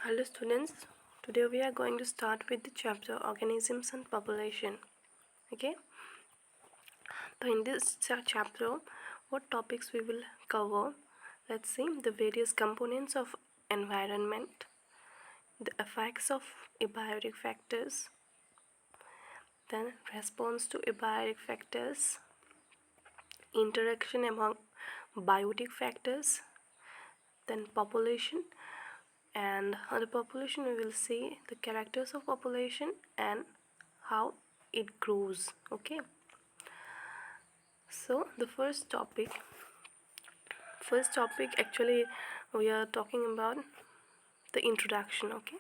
Hello students, today we are going to start with the chapter Organisms and Population. Okay, so in this chapter, what topics we will cover? Let's see the various components of environment, the effects of abiotic factors, then response to abiotic factors, interaction among biotic factors, then population, and on the population we will see the characters of population and how it grows. Okay, so the first topic actually we are talking about the introduction. Okay,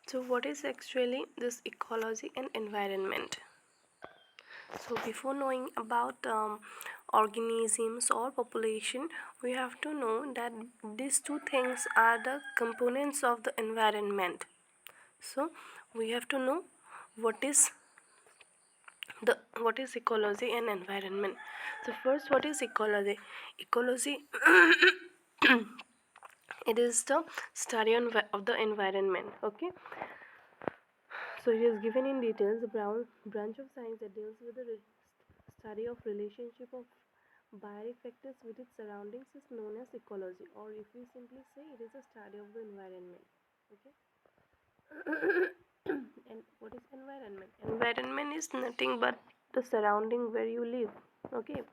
so what is actually this ecology and environment? So before knowing about organisms or population, we have to know that these two things are the components of the environment. So we have to know what is ecology and environment. So first, what is ecology? Ecology it is the study of the environment. Okay, so it is given in details. The branch of science that deals with the study of relationship of biotic factors with its surroundings is known as ecology, or if we simply say it is a study of the environment. Okay. And what is environment? Environment is nothing but the surrounding where you live. Okay,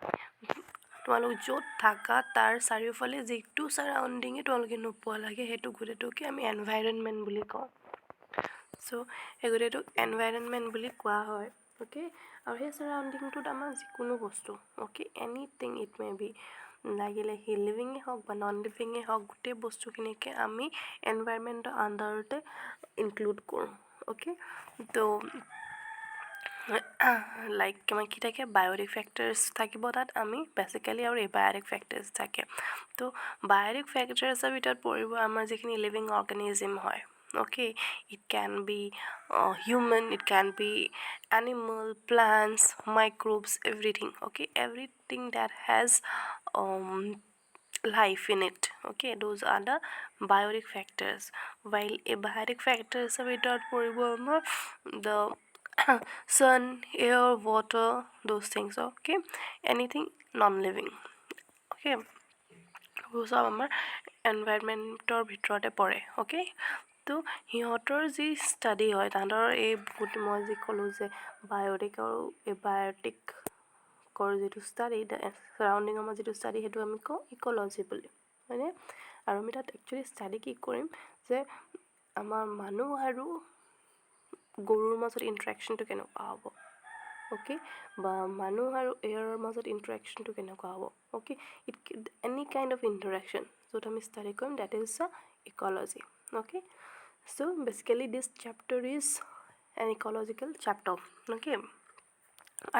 তোমালোক য'ত থাকা তাৰ চাৰিওফালে যিটো চাৰাউণ্ডিঙে তোমালোকে নোপোৱা লাগে সেইটো গোটেইটোকে আমি এনভাইৰনমেণ্ট বুলি কওঁ। চ' সেই গোটেইটোক এনভাইৰনমেণ্ট বুলি কোৱা হয়। অ'কে, আৰু সেই চাৰাউণ্ডিংটোত আমাৰ যিকোনো বস্তু, okay, anything it may be, লাগিলে সি লিভিঙে হওক বা নন লিভিঙে হওক, গোটেই বস্তুখিনিকে আমি এনভাইৰনমেণ্টৰ আণ্ডাৰতে ইনক্লুড কৰোঁ। অ'কে, তো লাইক আমাৰ কি থাকে, বায়'টিক ফেক্টৰ্ছ থাকিব তাত, আমি বেচিকেলি আৰু এবায়'টিক ফেক্টৰ্ছ থাকে। তো বায়'টিক ফেক্টৰ্ছৰ ভিতৰত পৰিব আমাৰ যিখিনি লিভিং অৰ্গেনিজম হয়। Okay, it can be human, it can be animal, plants, microbes, everything. Okay, everything that has life in it. Okay, those are the biotic factors, while abiotic factors are without the sun, air, water, those things. Okay, anything non-living. Okay, those are our environmentor ভিতৰতে পৰে। Okay, তো সিহঁতৰ যি study হয়, তাহাঁতৰ এই মই যি ক'লোঁ যে বায়'টিক আৰু এবায়'টিকৰ যিটো ষ্টাডি, চাৰাউণ্ডিঙৰ আমাৰ যিটো ষ্টাডি, সেইটো আমি কওঁ ইক'লজি বুলি, হয়নে? আৰু আমি তাত একচুৱেলি ষ্টাডি কি কৰিম যে আমাৰ মানুহ আৰু গৰুৰ মাজত ইণ্টাৰেকশ্যনটো কেনেকুৱা হ'ব। অ'কে, বা মানুহ আৰু এয়াৰৰ মাজত ইণ্টাৰেকশ্যনটো কেনেকুৱা হ'ব। Okay, any kind of interaction য'ত আমি ষ্টাডি কৰিম, that is a ecology. Okay, so basically this chapter is an ecological chapter. Okay,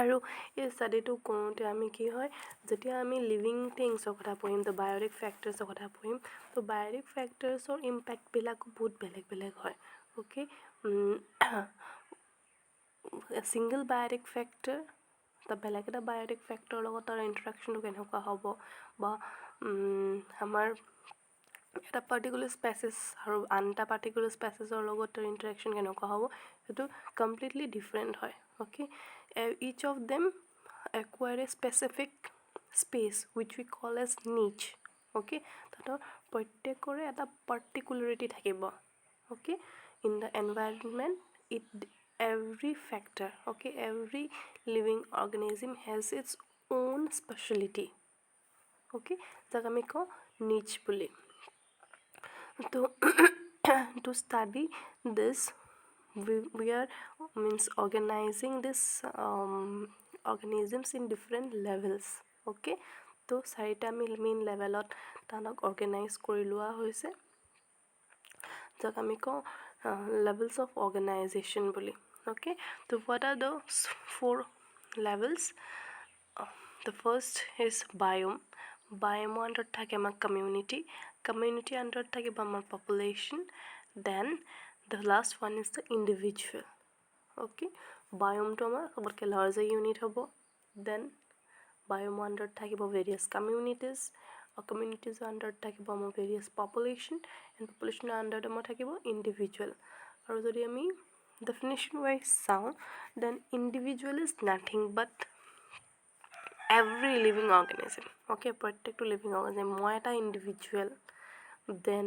আৰু এই ষ্টাডিটো কৰোঁতে আমি কি হয়, যেতিয়া আমি লিভিং থিংছৰ কথা পঢ়িম, তো বায়'টিক ফেক্টৰ্ছৰ কথা পঢ়িম, তো বায়'টিক ফেক্টৰ্ছৰ ইম্পেক্টবিলাকো বহুত বেলেগ বেলেগ হয়। অ'কে, ছিংগল বায়'টিক ফেক্টৰ বেলেগ এটা বায়'টিক ফেক্টৰৰ লগত তাৰ ইণ্টাৰেকশ্যনটো কেনেকুৱা হ'ব, বা আমাৰ এটা পাৰ্টিকুলাৰ স্পেচিছ আৰু আন এটা পাৰ্টিকুলাৰ স্পেচিছৰ লগত তাৰ ইণ্টাৰেকশ্যন কেনেকুৱা হ'ব, সেইটো কমপ্লিটলি ডিফাৰেণ্ট হয়। Okay, each of them acquire a specific space which we call as niche. Okay, তাহাঁতৰ প্ৰত্যেকৰে এটা পাৰ্টিকুলাৰিটি থাকিব। Okay, in the environment every factor, okay, every living organism has its own speciality. Okay, যাক আমি কওঁ নিচ বুলি। তো to study this we are organizing this organisms in different levels. Okay, তো চাৰিটা আমি মেইন লেভেলত তাহাঁতক অৰ্গেনাইজ কৰি লোৱা হৈছে, যাক আমি কওঁ levels of organization বুলি। Okay, so what are those 4 levels? The first is biome. Biome under থাকে আমাৰ community under থাকিব আমাৰ population, then the last one is the individual. Okay, biome to আমাৰ সবতকৈ larger unit হ'ব, then biome under থাকিব various communities, কমিউনিটিজৰ আণ্ডাৰত থাকিব আমাৰ ভেৰিয়াছ পপুলেশ্যন এণ্ড পপুলেশ্যনৰ আণ্ডাৰত আমাৰ থাকিব ইণ্ডিভিজুৱেল আৰু যদি আমি ডেফিনেশ্যন ৱাইজ চাওঁ then individual is nothing but every living organism okay প্ৰত্যেকটো লিভিং অৰ্গেনিজম মই এটা individual then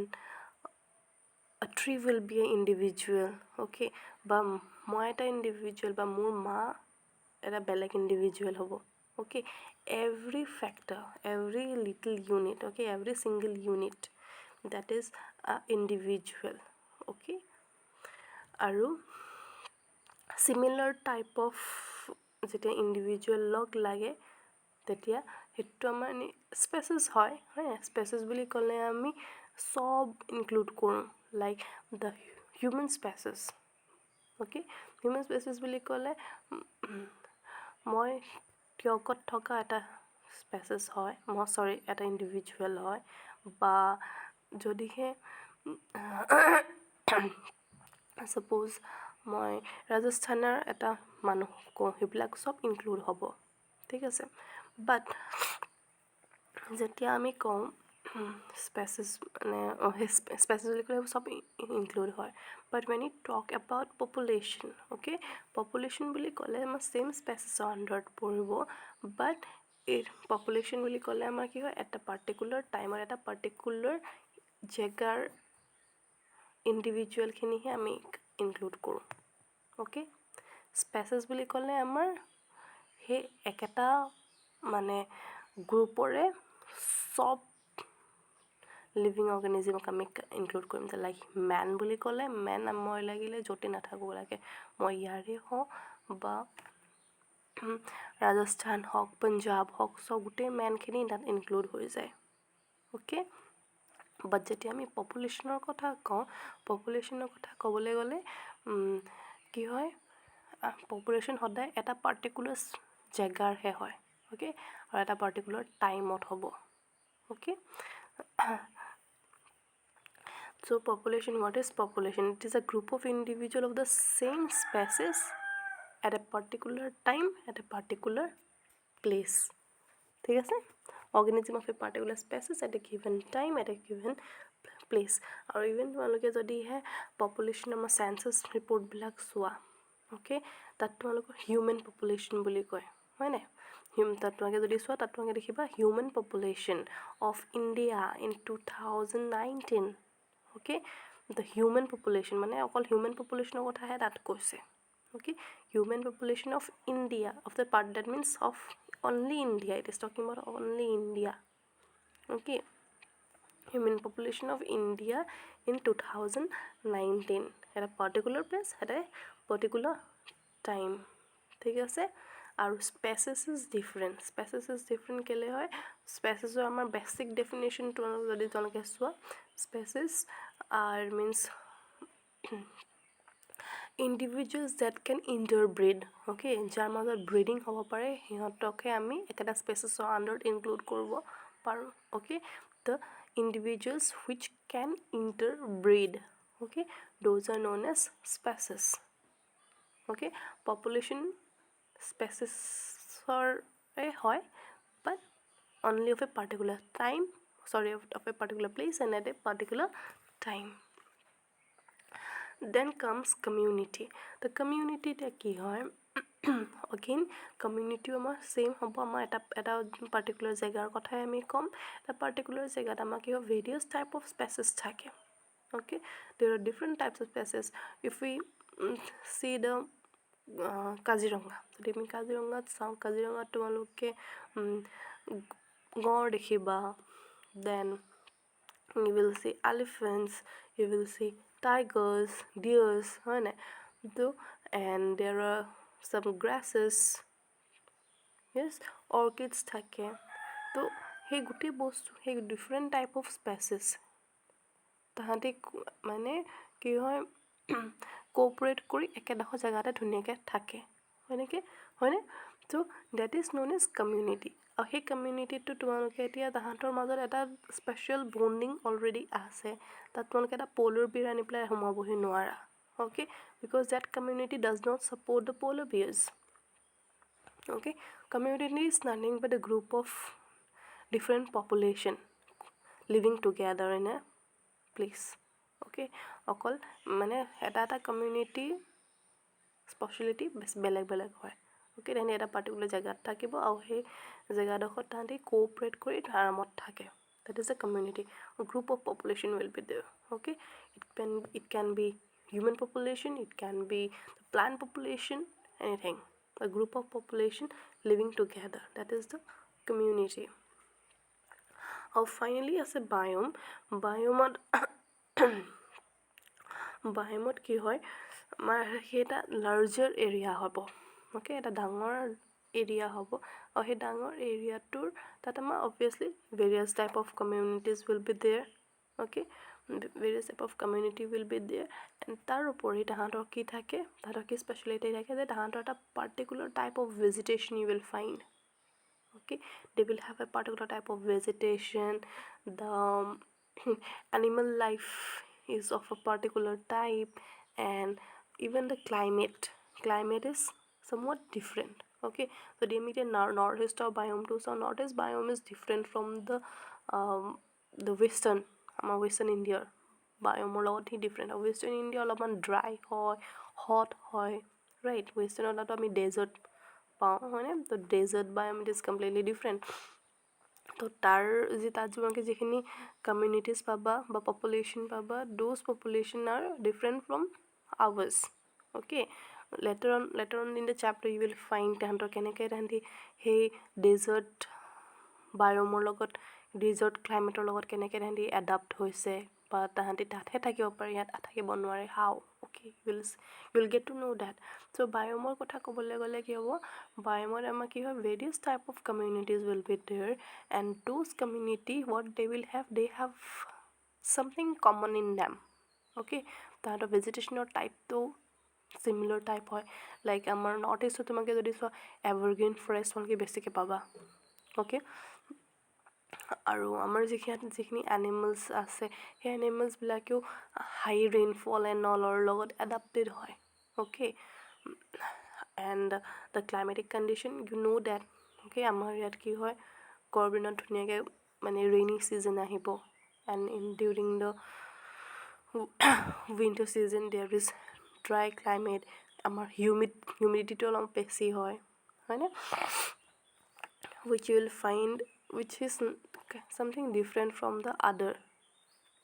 a tree will be an individual okay বা মই এটা ইণ্ডিভিজুৱেল বা মোৰ মা এটা বেলেগ ইণ্ডিভিজুৱেল হ'ব okay every factor every little unit okay every single unit that is a individual okay আৰু similar type of যেতিয়া ইণ্ডিভিজুৱেল লগ লাগে তেতিয়া সেইটো আমাৰ স্পেচেছ হয় স্পেচেছ বুলি ক'লে আমি সব ইনক্লুড কৰোঁ like the human species okay human species বুলি ক'লে মই টিয়কত থকা এটা স্পেচেছ হয় মই এটা ইণ্ডিভিজুৱেল হয় বা যদিহে ছাপ'জ মই ৰাজস্থানৰ এটা মানুহ কওঁ সেইবিলাক চব ইনক্লুড হ'ব ঠিক আছে বাট যেতিয়া আমি কওঁ স্পেচেছ মানে স্পেচেছ বুলি ক'লে চব ইনক্লুড হয় বাট when you talk about population okay population বুলি ক'লে আমাৰ চেম স্পেচেছৰ আণ্ডাৰত পৰিব বাট এই পপুলেশ্যন বুলি ক'লে আমাৰ কি হয় এটা পাৰ্টিকুলাৰ টাইমত এটা পাৰ্টিকুলাৰ জেগাৰ ইণ্ডিভিজুৱেলখিনিহে আমি ইনক্লুড কৰোঁ অ'কে স্পেচেছ বুলি ক'লে আমাৰ সেই একেটা মানে গ্ৰুপৰে চব লিভিং অৰ্গেনিজমক আমি ইনক্লুড কৰিম যে লাইক মেন বুলি ক'লে মেন মই লাগিলে য'তে নাথাকোঁ লাগে মই ইয়াৰে হওঁ বা ৰাজস্থান হওক পঞ্জাৱ হওক চব গোটেই মেনখিনি তাত ইনক্লুড হৈ যায় অ'কে বাট যেতিয়া আমি পপুলেশ্যনৰ কথা কওঁ পপুলেশ্যনৰ কথা ক'বলৈ গ'লে কি হয় পপুলেশ্যন সদায় এটা পাৰ্টিকুলাৰ জেগাৰহে হয় অ'কে আৰু এটা পাৰ্টিকুলাৰ টাইমত হ'ব okay so population what is population it is a group of individual of the same species at a particular time at a particular place ঠিক আছে organism of a particular species at a given time at a given place আৰু even তোমালোকে যদিহে population আমাৰ census ৰিপৰ্টবিলাক চোৱা okay তাত তোমালোকৰ human population বুলি কয় হয় নাই তাত তোমালোকে যদি চোৱা তাত তোমালোকে দেখিবা human population of India in 2019 okay the human population মানে অকল হিউমেন পপুলেশ্যনৰ কথাহে তাত কৈছে okay human population of India of the part that means of only India it is talking about only India okay human population of India in 2019 at a particular place at a particular time ঠিক আছে আৰু স্পেচেছ is different কেলে হয় স্পেচেছৰ আমাৰ basic ডেফিনেশ্যনটো যদি তেওঁলোকে চোৱা স্পেচেছ R means individuals date কেন ইণ্টাৰব্ৰিড okay যাৰ মাজত ব্ৰিডিং হ'ব পাৰে সিহঁতকহে আমি একেটা স্পেচেছৰ আণ্ডাৰত ইনক্লুড কৰিব পাৰোঁ okay the individuals which can interbreed okay those are known as species okay population species হয় but only of a particular time of a particular place and at a particular time then comes community the community তে কি হয় again community আমাৰ same হ'ব আমাৰ এটা particular জেগাৰ কথাই আমি ক'ম এটা particular জেগাত আমাৰ কি হয় various type of species থাকে okay there are different types of species if we see the Kaziranga যদি আমি কাজিৰঙাত চাওঁ কাজিৰঙাত তোমালোকে গঁড় দেখিবা then you will see elephants you will see tigers deers হয় নাই and there are some grasses yes orchids থাকে তো সেই গোটেই বস্তু সেই ডিফাৰেণ্ট টাইপ অফ স্পেচেছ তাহাঁতি মানে কি হয় কোঅপাৰেট কৰি একেডোখৰ জেগাতে ধুনীয়াকৈ থাকে হয়নে তো that is known as community আৰু সেই কমিউনিটিটো তোমালোকে এতিয়া তাহাঁতৰ মাজত এটা স্পেচিয়েল বণ্ডিং অলৰেডি আছে তাত তোমালোকে এটা প'লাৰ বিয়াৰ আনি পেলাই সোমাবহি নোৱাৰা okay because that community does not support the polar bears okay community is nothing but a group of different population living together in a place okay অকল মানে এটা কমিউনিটি স্পেচিয়েলিটি বেলেগ বেলেগ হয় অ'কে তেহেঁতি এটা পাৰ্টিকুলাৰ জেগাত থাকিব আৰু সেই জেগাডোখৰত তাহাঁতি কোঅপাৰেট কৰি আৰামত থাকে that is a community a group of population will be there okay it can be human population it can be the plant population anything a group of population living together that is the community and finally as a biomত কি হয় আমাৰ সেই এটা larger area হ'ব okay এটা ডাঙৰ area হ'ব আৰু সেই ডাঙৰ এৰিয়াটোৰ তাত আমাৰ obviously various type of communities will be there okay various type of community will be there and তাৰ উপৰি তাহাঁতৰ কি থাকে তাহাঁতৰ কি স্পেচিয়েলিটি থাকে যে তাহাঁতৰ এটা particular type of vegetation you will find okay they will have a particular type of vegetation the animal life is of a particular type and even the climate is somewhat different okay so they meet in northeast or biome too so northeast biome is different from the western India biome lot different western India অলপমান dry হয় hot হয় right western অলপ আমি desert পাওঁ হয়নে তো desert biome it is completely different তো তাৰ তাত তোমালোকে যিখিনি কমিউনিটিজ পাবা বা পপুলেশ্যন পাবা those population are different from ours okay later on in the chapter you will find তাহাঁতৰ কেনেকৈ তাহাঁতি সেই ডেজাৰ্ট বায়'মৰ লগত ডেজাৰ্ট ক্লাইমেটৰ লগত কেনেকৈ তাহাঁতি এডাপ্ট হৈছে বা তাহাঁতি তাতহে থাকিব পাৰে ইয়াত থাকিব নোৱাৰে how okay you will get to know' that so' বায়'মৰ কথা ক'বলৈ গ'লে কি হ'ব বায়'মত আমাৰ কি হয় various type of communities will be there and those community what they have something common in them okay তাহাঁতৰ ভেজিটেশ্যনৰ টাইপটো চিমিলাৰ টাইপ হয় লাইক আমাৰ নৰ্থ ইষ্টত তোমালোকে যদি চোৱা এভাৰগ্ৰীণ ফৰেষ্ট তোমালোকে বেছিকৈ পাবা অ'কে আৰু আমাৰ যিখিনি এনিমেলছ আছে সেই এনিমেলছবিলাকেও হাই ৰেইনফল এণ্ড অলৰ লগত এডাপ্টেড হয় okay and the climatic condition you know' that okay আমাৰ ইয়াত কি হয় গৰম দিনত ধুনীয়াকৈ মানে ৰেইনি ছিজন আহিব and during the winter season there is dry climate আমাৰ হিউমিডিটিটো অলপ বেছি হয়নে which you will find which is something different from the other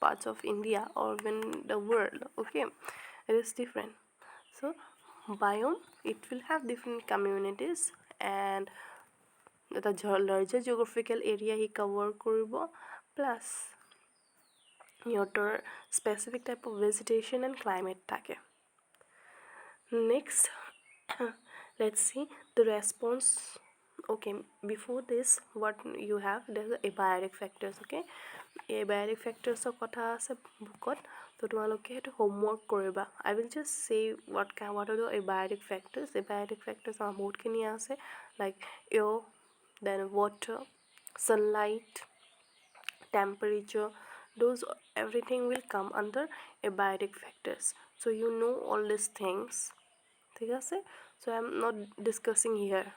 parts of India or even the world okay it is different so biome it will have different communities and the larger geographical area he cover কৰিব plus সিহঁতৰ specific type of vegetation and climate থাকে next let's see the response okay before this what you have there's abiotic factors okay abiotic factors কথা আছে বুকত তো তোমালোকে সেইটো homework কৰিবা I will just say what are the abiotic factors আমাৰ বহুতখিনি আছে like air then water sunlight temperature those everything will come under abiotic factors so you know all these things ঠিক আছে so I am not discussing here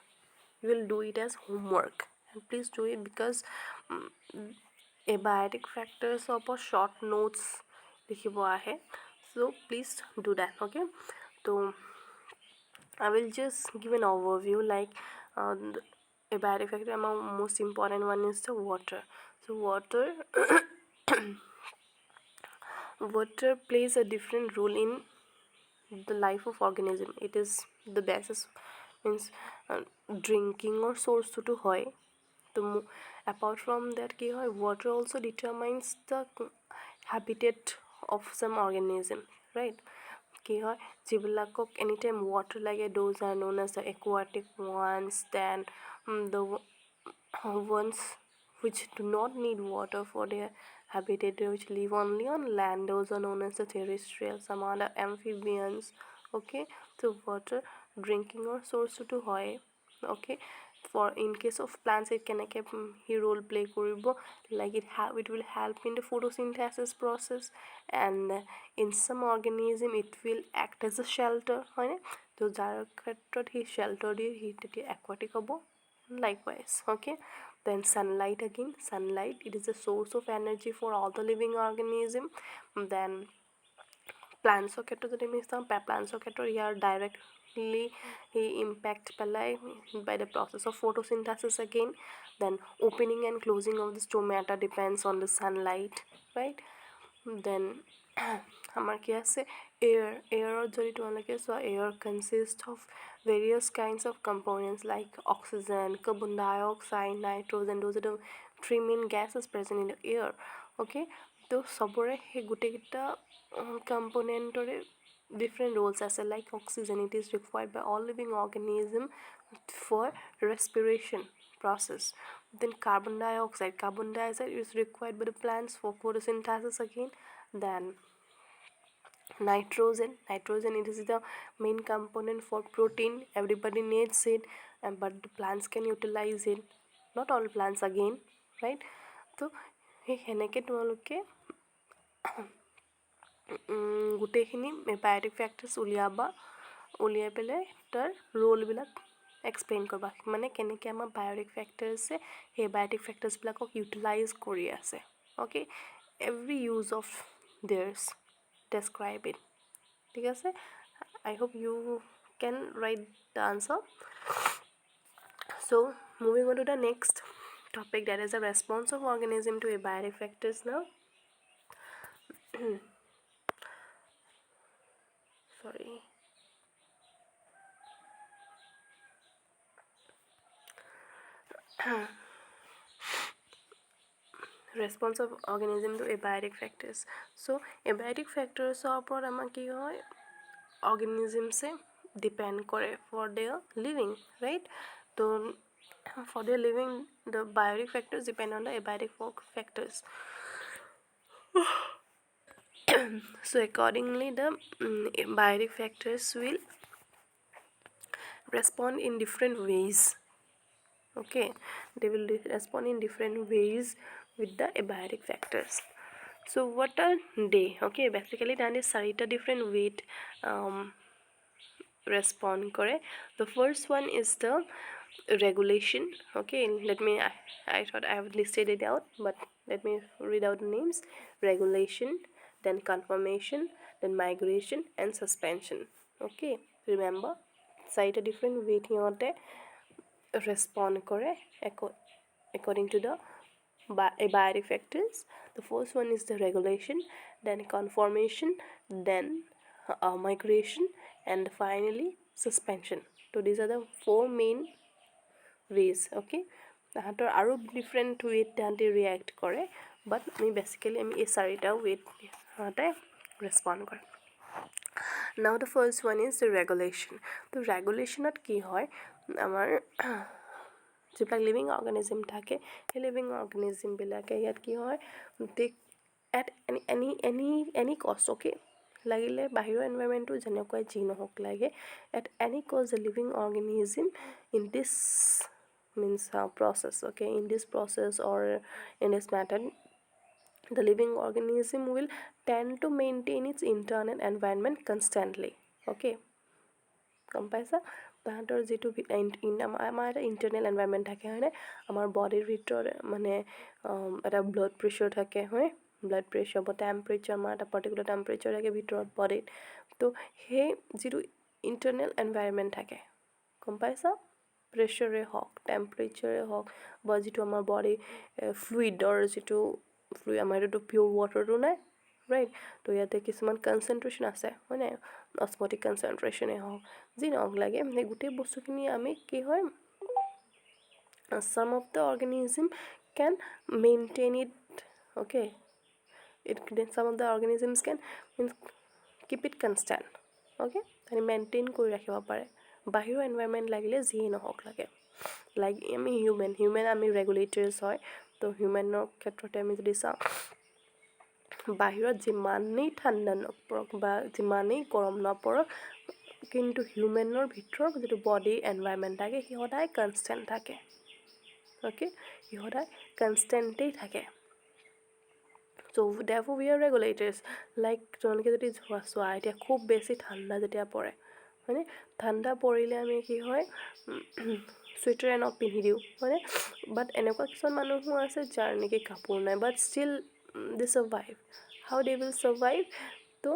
you will do it as homework and please do it because abiotic factors of a short notes likhibo ahe so please do that okay so I will just give an overview like abiotic factor among most important one is the water so water plays a different role in the life of organism it is the basis means drinking or source to hoy so apart from that ki hoy water also determines the habitat of some organism right ki hoy jibilakok anytime water lage those are known as the aquatic ones then the ones which do not need water for their habitat which live only on land those are known as the terrestrial some other amphibians okay so water drinking or source to hoy okay for in case of plants it can he role play koribo like it will help in the photosynthesis process and in some organism it will act as a shelter hoine to jar khetrot he shelter di he teti aquatic hobo likewise okay Then sunlight again. Sunlight, it is a source of energy for all the living organism. Then প্লাণ্টছৰ ক্ষেত্ৰত যদি আমি চাওঁ প্লাণ্টছৰ ক্ষেত্ৰত ইয়াৰ directly impact পেলাই by the process of photosynthesis again. Then opening and closing of the stomata depends on the sunlight, right? Then আমাৰ কি আছে এয়াৰত যদি তোমালোকে চোৱা air consist of various kinds of components like oxygen, carbon dioxide, nitrogen, those are the three main gases present in the air. okay, তো চবৰে সেই গোটেইকেইটা কম্পনেণ্টৰে different roles as like oxygen, it is required by all living organism for respiration process. Then carbon dioxide is required by the plants for photosynthesis again. Then nitrogen, it is the main component for protein, everybody needs it, but the plants can utilize it, not all plants again, right? So সেনেকৈ তোমালোকে গোটেইখিনি Biotique factors উলিয়াই পেলাই তাৰ ৰোলবিলাক explain কৰিবা, মানে কেনেকৈ আমাৰ বায়'টিক ফেক্টৰ্ছে সেই বায়'টিক ফেক্টৰ্ছবিলাকক ইউটিলাইজ কৰি আছে. Okay, every use of theirs describe it. ঠিক আছে, I hope you can write the answer. So' moving on to the next topic, that is the response of organism to abiotic factors. Now sorry, response of organism to abiotic factors. So abiotic factors ওপৰত আমাৰ কি হয়, organisms depend কৰে for their living, right? তো for their living, the biotic factors depend on the abiotic factors. So accordingly, the biotic factors will respond in different ways. Okay, they will respond in different ways with the abiotic factors. So what are they? Okay, basically there are চাৰিটা different weight respond কৰে. The first one is the regulation. Okay, I thought I have listed it out, but let me read out the names. Regulation, then conformation, then migration and suspension. Okay, remember চাৰিটা different weight সিহঁতে respond কৰে according to the abiotic factors. The first one is the regulation, then conformation, then migration, and finally suspension. So these are the four main ways. Okay, তাহাঁতৰ আৰু different way তাহাঁতে react কৰে, but আমি basically আমি এই চাৰিটা way সিহঁতে respond কৰে. Now the first one is the regulation. তো ৰেগুলেশ্যনত কি হয়, আমাৰ যিবিলাক লিভিং অৰ্গেনিজম থাকে সেই লিভিং অৰ্গেনিজমবিলাকে ইয়াত কি হয়, এট এনি কষ্ট, অ'কে, লাগিলে বাহিৰৰ এনভাইৰমেণ্টটো যেনেকুৱাই যি নহওক লাগে, এট এনি কষ্ট the living organism in this means process, okay, in this process or in this method, the living organism will tend to maintain its internal environment constantly. Okay, গম পাইছা, তাহাঁতৰ যিটো আমাৰ এটা ইণ্টাৰনেল এনভাইৰমেণ্ট থাকে হয়নে, আমাৰ বডিৰ ভিতৰত মানে এটা ব্লাড প্ৰেছাৰ থাকে হয়, ব্লাড প্ৰেছাৰ বা টেম্পাৰেচাৰ, আমাৰ এটা পাৰ্টিকুলাৰ টেম্পাৰেচাৰ থাকে ভিতৰত বডিত. তো সেই যিটো ইণ্টাৰনেল এনভাইৰমেণ্ট থাকে, গম পাইছা, প্ৰেছাৰে হওক, টেম্পাৰেচাৰে হওক, বা যিটো আমাৰ বডি ফ্লুইডৰ যিটো আমাৰ এইটোতো পিয়'ৰ ৱাটাৰটো নাই, ৰাইট? তো ইয়াতে কিছুমান কনচেনট্ৰেশ্যন আছে হয় নাই, অছমটিক কনচেনট্ৰেশ্যনেই হওক, যি নহওক লাগে, সেই গোটেই বস্তুখিনি আমি কি হয়, some of the organism can maintain it. Okay, some of the organisms can keep it constant. Okay, মানে মেইনটেইন কৰি ৰাখিব পাৰে, বাহিৰৰ এনভাইৰমেণ্ট লাগিলে যিয়ে নহওক লাগে. লাইক আমি হিউমেন আমি ৰেগুলেটৰ্ছ হয়. তো হিউমেনৰ ক্ষেত্ৰতে আমি যদি চাওঁ, বাহিৰত যিমানেই ঠাণ্ডা নপৰক বা যিমানেই গৰম নপৰক, কিন্তু হিউমেনৰ ভিতৰত যিটো বডি এনভাইৰমেণ্ট থাকে সি সদায় কনষ্টেণ্ট থাকে. অ'কে, সি সদায় কনষ্টেণ্টেই থাকে. চ' therefore we are regulators. Like তোমালোকে যদি চোৱা এতিয়া খুব বেছি ঠাণ্ডা যেতিয়া পৰে হয়নে, ঠাণ্ডা পৰিলে আমি কি হয়, চুৱেটাৰ এনক পিন্ধি দিওঁ মানে বাট এনেকুৱা কিছুমান মানুহো আছে যাৰ নেকি কাপোৰ নাই but still they survive how they will survive তো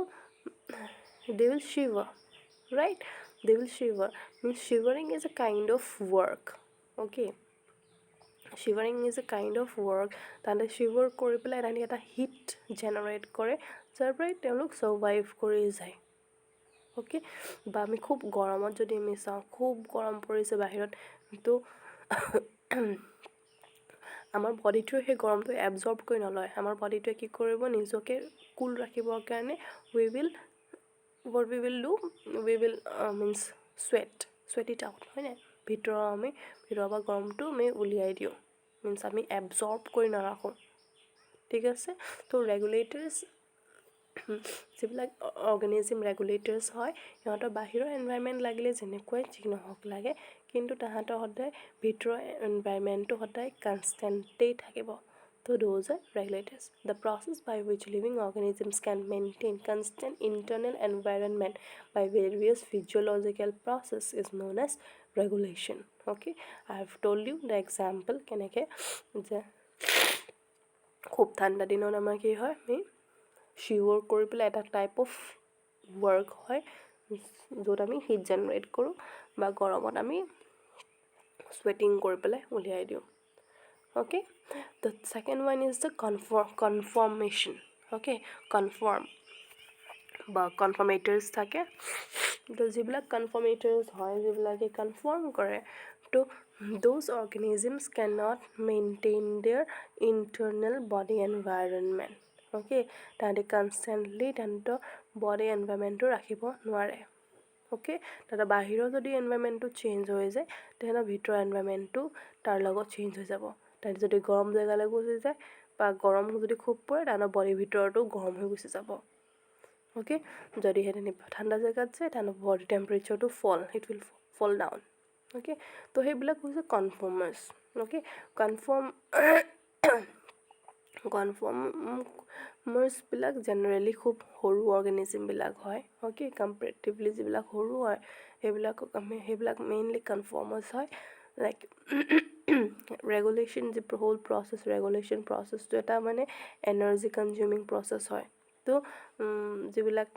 they will shiver right they will shiver means shivering is a kind of work okay shivering is a kind of work তাতে shiver কৰি পেলাই তাহাঁতি এটা হিট জেনেৰেট কৰে যাৰ পৰাই তেওঁলোক চাৰ্ভাইভ কৰি যায় অ'কে বা আমি খুব গৰমত যদি আমি চাওঁ খুব গৰম পৰিছে বাহিৰত তো আমাৰ বডিটোৱে সেই গৰমটো এবজৰ্ব কৰি নলয় আমাৰ বডিটোৱে কি কৰিব নিজকে কুল ৰাখিবৰ কাৰণে what we will do we will means sweat it out হয় নাই ভিতৰৰ পৰা গৰমটো আমি উলিয়াই দিওঁ মিন্স আমি এবজৰ্ব কৰি নাৰাখোঁ ঠিক আছে তো ৰেগুলেটৰ্ছ যিবিলাক অৰ্গেনিজিম ৰেগুলেটৰ্ছ হয় সিহঁতৰ বাহিৰৰ এনভাইৰনমেণ্ট লাগিলে যেনেকুৱাই যি নহওক লাগে কিন্তু তাহাঁতৰ সদায় ভিতৰৰ এনভাইৰনমেণ্টটো সদায় কনষ্টেণ্টেই থাকিব So those are regulators. The process by which living organisms can maintain constant internal environment by various physiological process is known as regulation. Okay, I have told you the example. কেনেকে যে খুব ঠাণ্ডা দিনত আমাৰ কি হয় আমি শিৱৰ কৰি পেলাই এটা টাইপ অফ ৱৰ্ক হয় য'ত আমি হিট জেনেৰেট কৰোঁ বা গৰমত আমি স্ৱেটিং কৰি পেলাই উলিয়াই দিওঁ okay the second one is the conformation okay conform বা conformators থাকে তো যিবিলাক conformators হয় যিবিলাকে conform কৰে তো those organisms cannot maintain their internal body environment okay তাহাঁতি constantly তাহাঁতৰ body environmentটো ৰাখিব নোৱাৰে okay তাহাঁতৰ বাহিৰৰ যদি এনভাইৰনমেণ্টটো চেঞ্জ হৈ যায় তেতিয়াহ'লে ভিতৰৰ এনভাইৰনমেণ্টটো তাৰ লগত চেঞ্জ হৈ যাব তাহাঁতি যদি গৰম জেগালৈ গুচি যায় বা গৰম যদি খুব পৰে তাহাঁতৰ বডিৰ ভিতৰতো গৰম হৈ গুচি যাব okay যদি হেঁতেনে ঠাণ্ডা জেগাত যায় তাহাঁতৰ বডি টেম্পাৰেচাৰটো it will fall down okay তো সেইবিলাক হৈছে কনফৰ্মাৰ্ছ okay কনফৰ্মাৰ্ছবিলাক জেনেৰেলি খুব সৰু অৰ্গেনিজিমবিলাক হয় okay কম্পেৰেটিভলি যিবিলাক সৰু হয় সেইবিলাক মেইনলি কনফৰ্মাৰ্ছ হয় লাইক ৰেগুলেশ্যন যি হোল প্ৰচেছ ৰেগুলেশ্যন প্ৰচেছটো এটা মানে এনাৰ্জি কনজিউমিং প্ৰচেছ হয় তো যিবিলাক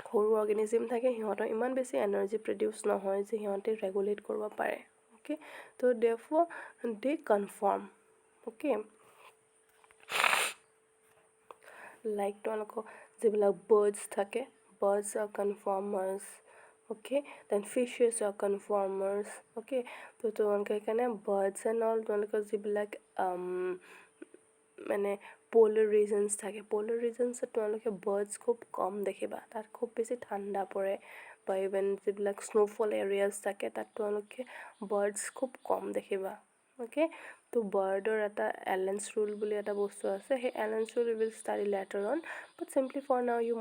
সৰু অৰ্গেনিজিম থাকে সিহঁতৰ ইমান বেছি এনাৰ্জি প্ৰডিউচ নহয় যে সিহঁতে ৰেগুলেট কৰিব পাৰে অ'কে তো therefore they conform okay like তোমালোকৰ যিবিলাক বাৰ্ডছ থাকে birds are conformers okay then fishes are conformers okay তো তোমালোকে সেইকাৰণে বাৰ্ডছ এণ্ড অল তোমালোকৰ যিবিলাক মানে প'লাৰ ৰিজনছ থাকে প'লাৰ ৰিজনছত তোমালোকে বাৰ্ডছ খুব কম দেখিবা তাত খুব বেছি ঠাণ্ডা পৰে বা ইভেন যিবিলাক স্ন'ফল এৰিয়াজ থাকে তাত তোমালোকে বাৰ্ডছ খুব কম দেখিবা okay তো বাৰ্ডৰ এটা এলেন্স ৰুল বুলি এটা বস্তু আছে সেই Allen's rule will study later on but simply for now you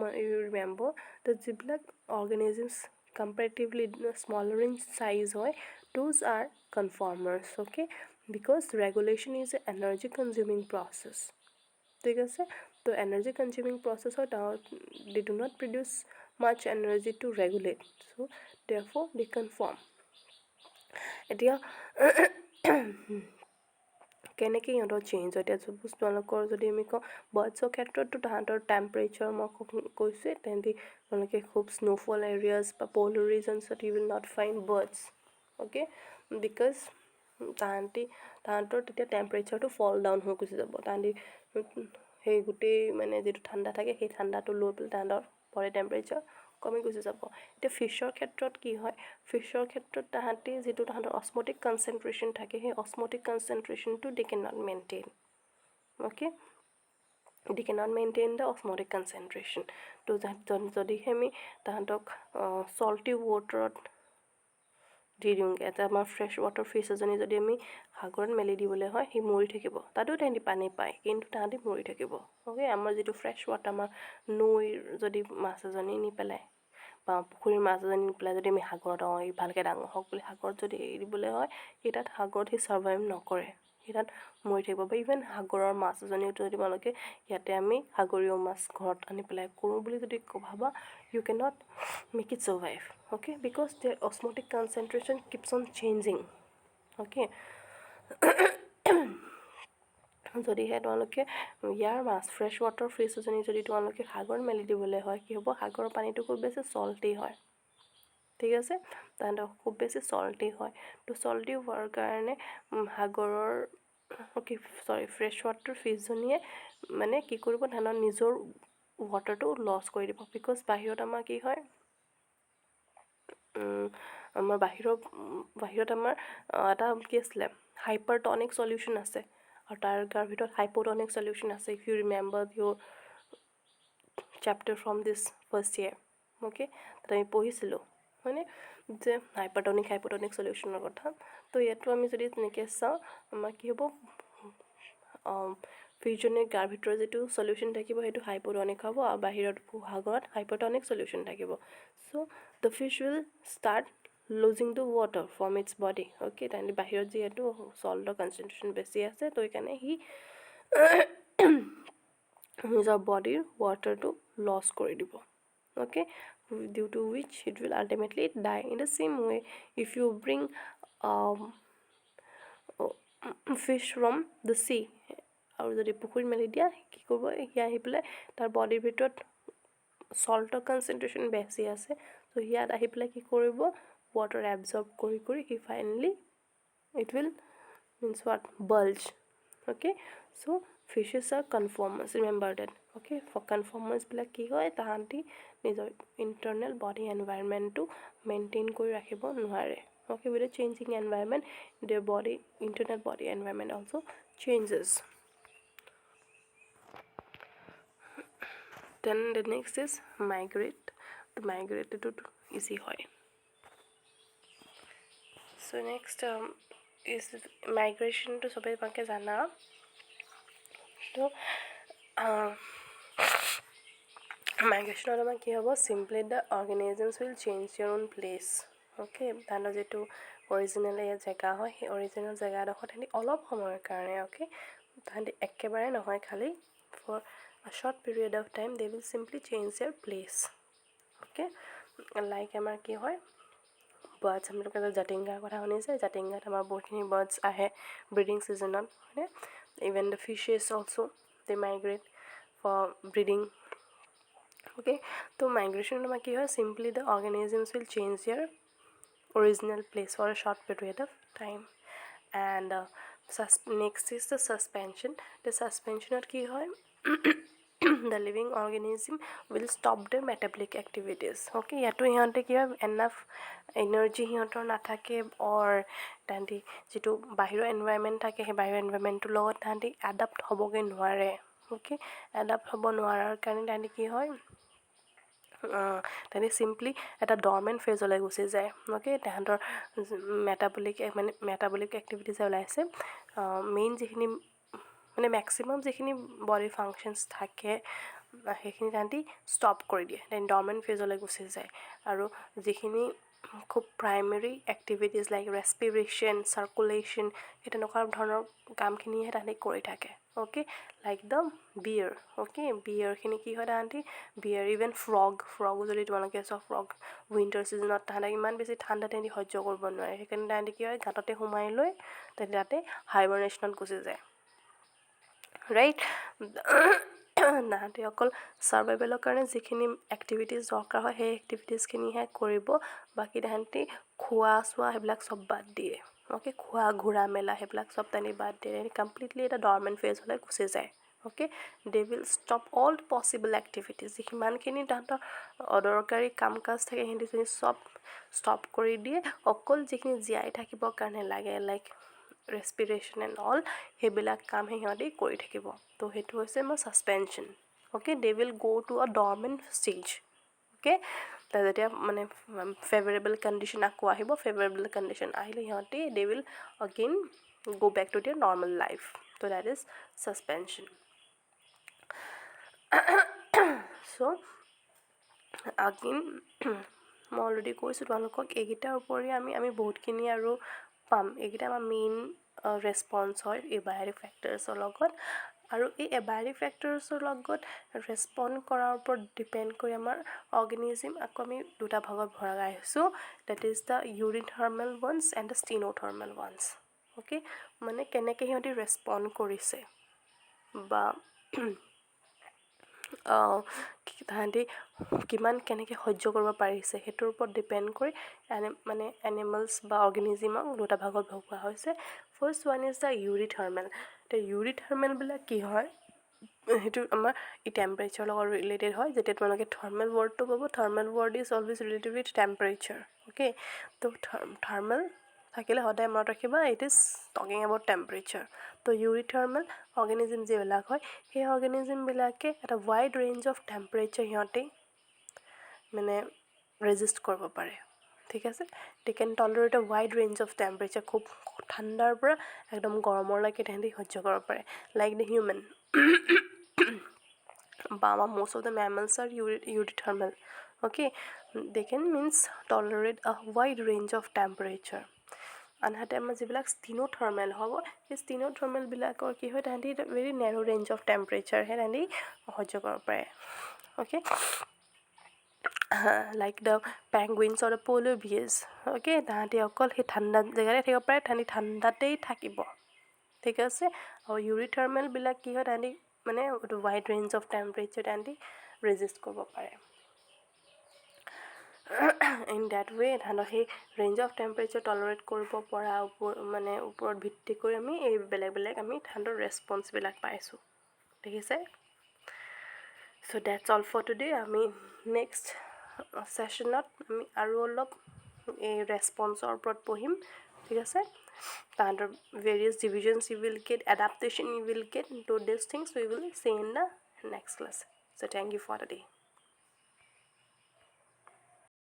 remember তো যিবিলাক organisms comparatively smaller in size hoy those are conformers okay because regulation is an energy consuming process ঠিক আছে তো energy consuming process hoy they do not produce much energy to regulate so therefore they conform এতিয়া কেনেকৈ সিহঁতৰ change হয় এতিয়া চাপ'জ তোমালোকৰ যদি আমি কওঁ বাৰ্ডছৰ ক্ষেত্ৰতো তাহাঁতৰ টেম্পাৰেচাৰ মই কৈছোঁৱে তেওঁলোকে খুব স্ন'ফল এৰিয়াজ বা প'লাৰ ৰিজনছত you will not find birds okay because তাহাঁতৰ তেতিয়া টেম্পাৰেচাৰটো ফল ডাউন হৈ গুচি যাব তাহাঁতি সেই গোটেই মানে যিটো ঠাণ্ডা থাকে সেই ঠাণ্ডাটো লৈ পেলাই তাহাঁতৰ বডি টেম্পাৰেচাৰ কমি গুচি যাব এতিয়া ফিছৰ ক্ষেত্ৰত কি হয় ফিছৰ ক্ষেত্ৰত তাহাঁতি যিটো তাহাঁতৰ অসমটিক কনচেনট্ৰেশ্যন থাকে সেই অসমটিক কনচেনট্ৰেশ্যনটো they can not maintain okay they cannot maintain the osmotic concentration তো যদিহে আমি তাহাঁতক salty waterত দি দিওঁগৈ এটা আমাৰ ফ্ৰেছ ৱাটাৰ ফিছ এজনী যদি আমি সাগৰত মেলি দিবলৈ হয় সি মৰি থাকিব তাতো তাহাঁতি পানী পায় কিন্তু তাহাঁতি মৰি থাকিব অ'কে আমাৰ যিটো ফ্ৰেছ ৱাটাৰ আমাৰ নৈৰ যদি মাছ এজনী নি পেলাই বা পুখুৰীৰ মাছ এজনী নি পেলাই যদি আমি সাগৰত ভালকৈ ডাঙৰ হওক বুলি সাগৰত যদি এৰি দিবলৈ হয় সেই তাত সাগৰত সি ছাৰ্ভাইভ নকৰে সি তাত মৰি থাকিব বা ইভেন সাগৰৰ মাছ এজনীও যদি তোমালোকে ইয়াতে আমি সাগৰীয় মাছ ঘৰত আনি পেলাই কৰোঁ বুলি যদি ভাবা you can not make it survive. Okay, because their osmotic concentration keeps on changing. Okay, যদিহে তোমালোকে ইয়াৰ মাছ ফ্ৰেছ ৱাটাৰ ফিছ এজনী যদি তোমালোকে সাগৰ মেলি দিবলৈ হয় কি হ'ব, সাগৰৰ পানীটো খুব বেছি চল্টি হয়, ঠিক আছে, তাহাঁতৰ খুব বেছি চল্টি হয়। তো চল্টি হোৱাৰ কাৰণে সাগৰৰ ফ্ৰেছ ৱাটাৰ ফিছজনীয়ে মানে কি কৰিব, তাহাঁতৰ নিজৰ ৱাটাৰটো লছ কৰি দিব। বিকজ বাহিৰত আমাৰ কি হয়, আমাৰ বাহিৰত আমাৰ এটা কি আছিলে, হাইপাৰটনিক চলিউশ্যন আছে, আৰু তাৰ ভিতৰত হাইপোটনিক চলিউশ্যন আছে। If you remember your chapter from this first year, okay, তাত আমি পঢ়িছিলোঁ হয়নে, যে হাইপাৰটনিক চলিউশ্যনৰ কথা। তো ইয়াতো আমি যদি তেনেকৈ চাওঁ, আমাৰ কি হ'ব, ফিছজনীৰ গাৰ ভিতৰত যিটো চলিউশ্যন থাকিব সেইটো হাইপোটনিক হ'ব, আৰু বাহিৰত সাগৰত হাইপাৰটনিক চলিউশ্যন থাকিব। So' the fish will start losing the water from its body. Okay, তাহাঁতি বাহিৰত যিহেতু চল্টৰ কনচেনট্ৰেশ্যন বেছি আছে, তো সেইকাৰণে সি নিজৰ বডিৰ ৱাটাৰটো লছ কৰি দিব। Okay, due to which it will ultimately die. In the same way, if you bring fish from the sea, আৰু যদি পুখুৰীত মেলি দিয়া, কি কৰিব, সি আহি পেলাই তাৰ বডিৰ ভিতৰত চল্টৰ কনচেনট্ৰেশ্যন বেছি আছে, ত' ইয়াত আহি পেলাই কি কৰিব, ৱাটাৰ এবজৰ্ব কৰি সি finally it will means what, bulge. Okay, so fishes are conformers, remember that. Okay, for conformers বিলাক কি হয়, তাহাঁতি নিজৰ ইণ্টাৰনেল বডি এনভাইৰনমেণ্টটো মেইনটেইন কৰি ৰাখিব নোৱাৰে। Okay, with a changing environment, their internal body environment also changes. Then the next is migrate. The migrate to easy হয়. So next is migration to সবে তোমাকে জানা। তো মাইগ্ৰেশ্যনত আমাৰ কি হ'ব, simply the organisms will change their own place. Okay, তাহাঁতৰ যিটো অৰিজিনেল জেগা হয়, সেই অৰিজিনেল জেগাডোখৰত তাহাঁতি অলপ সময়ৰ কাৰণে, অ'কে, তাহাঁতি একেবাৰে নহয়, খালি for a short period of time they will simply change ইয়াৰ প্লেচ। অ'কে, লাইক আমাৰ কি হয়, বাৰ্ডছ, আপোনালোকে জাতিংগাৰ কথা শুনিছে, জাতিংগাত আমাৰ বহুতখিনি বাৰ্ডছ আহে ব্ৰিডিং ছিজনত, হয়নে, even the fishes also' they migrate for breeding. Okay, তো মাইগ্ৰেশ্যনত আমাৰ কি হয়, simply the organisms will change their original place for a short period of time. And next is the suspension. The ছাছপেনশ্যনত কি হয়, the living organism will stop their metabolic activities. Okay, ইয়াতো সিহঁতে কি হয়, এনাফ এনাৰ্জি সিহঁতৰ নাথাকে, অৰ তাহাঁতি যিটো বাহিৰৰ এনভাইৰনমেণ্ট থাকে, সেই বাহিৰৰ এনভাইৰনমেণ্টটোৰ লগত তাহাঁতি এডাপ্ট হ'বগৈ নোৱাৰে। অ'কে, এডাপ্ট হ'ব নোৱাৰাৰ কাৰণে তাহাঁতি কি হয়, তাহাঁতি চিম্পলি এটা ডৰমেণ্ট ফেজলৈ গুচি যায়। অ'কে, তাহাঁতৰ মেটাবলিক এক্টিভিটিজ ওলাইছে, মেইন যিখিনি মানে মেক্সিমাম যিখিনি বডি ফাংচনছ থাকে সেইখিনি তাহাঁতি ষ্টপ কৰি দিয়ে, দেন ডৰমেণ্ট ফেজলৈ গুচি যায়। আৰু যিখিনি খুব primary activities like respiration, circulation, সেই তেনেকুৱা ধৰণৰ কামখিনিহে তাহাঁতি কৰি থাকে। Okay, like the bear. Okay, বিয়েৰখিনি কি হয়, তাহাঁতি বিয়েৰ, ইভেন ফ্ৰগো যদি তোমালোকে চোৱা, ফ্ৰগ উইণ্টাৰ ছিজনত তাহাঁতক ইমান বেছি ঠাণ্ডা তাহাঁতি সহ্য কৰিব নোৱাৰে, সেইকাৰণে তাহাঁতি কি হয়, গাঁততে সোমাই লৈ তাতে হাইবাৰনেশ্যনত গুচি যায়, ৰাইট। তাহাঁতি অকল ছাৰ্ভাইভেলৰ কাৰণে যিখিনি এক্টিভিটিজ দৰকাৰ হয় সেই এক্টিভিটিজখিনিহে কৰিব, বাকী তাহাঁতি খোৱা চোৱা সেইবিলাক চব বাদ দিয়ে। অ'কে, খোৱা ঘূৰা মেলা সেইবিলাক চব তাহাঁতি বাদ দিয়ে, কমপ্লিটলি এটা ডৰমেণ্ট ফেজলৈ গুচি যায়। Okay, they will stop all possible activities, যিমানখিনি তাহাঁতৰ অদৰকাৰী কাম কাজ থাকে সেইখিনি চব ষ্টপ কৰি দিয়ে, অকল যিখিনি জীয়াই থাকিবৰ কাৰণে লাগে, লাইক ৰেছপিৰেশ্যন এণ্ড অল, সেইবিলাক কামহে সিহঁতি কৰি থাকিব। তো সেইটো হৈছে মোৰ suspension. Okay, they will go' to a dormant stage. Okay, যেতিয়া মানে ফেভাৰেবল কণ্ডিশ্যন আকৌ আহিব, ফেভাৰেবল কণ্ডিশ্যন আহিলে সিহঁতি they will again go' back to their normal life. তো that is suspension. So' again মই অলৰেডি কৈছোঁ তোমালোকক, এইকেইটাৰ উপৰি আমি বহুতখিনি আৰু পাম। এইকেইটা আমাৰ মেইন ৰেছপন্স হয় এই বায়'টিক ফেক্টৰছৰ লগত। আৰু এই এবায়টিক ফেক্টৰছৰ লগত ৰেছপণ্ড কৰাৰ ওপৰত ডিপেণ্ড কৰি আমাৰ অৰ্গেনিজিম আকৌ আমি দুটা ভাগত ভগাই আহিছোঁ, that is the eurythermal ones and the stenothermal ones. Okay, মানে কেনেকৈ সিহঁতি ৰেছপণ্ড কৰিছে বা তাহাঁতি কিমান কেনেকৈ সহ্য কৰিব পাৰিছে সেইটোৰ ওপৰত ডিপেণ্ড কৰি মানে এনিমেলছ বা অৰ্গেনিজিমক দুটা ভাগত ভগোৱা হৈছে। First one is the eurythermal. এতিয়া ইউৰিথাৰ্মেলবিলাক কি হয়, সেইটো আমাৰ এই টেম্পাৰেচাৰ লগত ৰিলেটেড হয়। যেতিয়া তোমালোকে থাৰ্মেল ৱৰ্ডটো পাব, thermal word is always related with temperature. Okay, তো থাৰ্মেল থাকিলে সদায় মনত ৰাখিবা it is talking about temperature. তো ইউৰিথাৰ্মেল অৰ্গেনিজিম যিবিলাক হয় সেই অৰ্গেনিজিমবিলাকে এটা ৱাইড ৰেঞ্জ অফ টেম্পাৰেচাৰ সিহঁতি মানে ৰেজিষ্ট কৰিব পাৰে। ঠিক আছে, they can tolerate a wide range of temperature. খুব ঠাণ্ডাৰ পৰা একদম গৰমলৈকে তাহাঁতি সহ্য কৰিব পাৰে, লাইক দ্য হিউমেন বা আমাৰ most of the mammals are eurythermal. Okay, they can means tolerate a wide range of temperature. আনহাতে আমাৰ যিবিলাক ষ্টিনোথাৰ্মেল হ'ব, সেই ষ্টিনোথাৰ্মেলবিলাকৰ কি হয়, তাহাঁতি ভেৰি নেৰো ৰেঞ্জ অফ টেম্পাৰেচাৰহে তাহাঁতি সহ্য কৰিব পাৰে। Okay, like the penguins or the polar bears. Okay, তাহাঁতি অকল সেই ঠাণ্ডা জেগাতে থাকিব পাৰে, তাহাঁতি ঠাণ্ডাতেই থাকিব। ঠিক আছে, আৰু ইউৰিথাৰ্মেলবিলাক কি হয়, তাহাঁতি মানে ৱাইড ৰেঞ্জ অফ টেম্পাৰেচাৰ তাহাঁতি ৰেজিষ্ট কৰিব পাৰে। ইন ডেট ৱে তাহাঁতৰ সেই ৰেঞ্জ অফ টেম্পাৰেচাৰ টলাৰেট কৰিব পৰা মানে ওপৰত ভিত্তি কৰি আমি এই বেলেগ বেলেগ আমি তাহাঁতৰ ৰেছপন্সবিলাক পাইছোঁ। দেখিছে? চ' ডেটছ অল ফৰ টুডে। আমি নেক্সট ছেশ্যনত আমি আৰু অলপ এই ৰেছপন্সৰ ওপৰত পঢ়িম। ঠিক আছে, তাহাঁতৰ various divisions you will get, adaptation you will get, to this things we will see in the next class. So' thank you for today.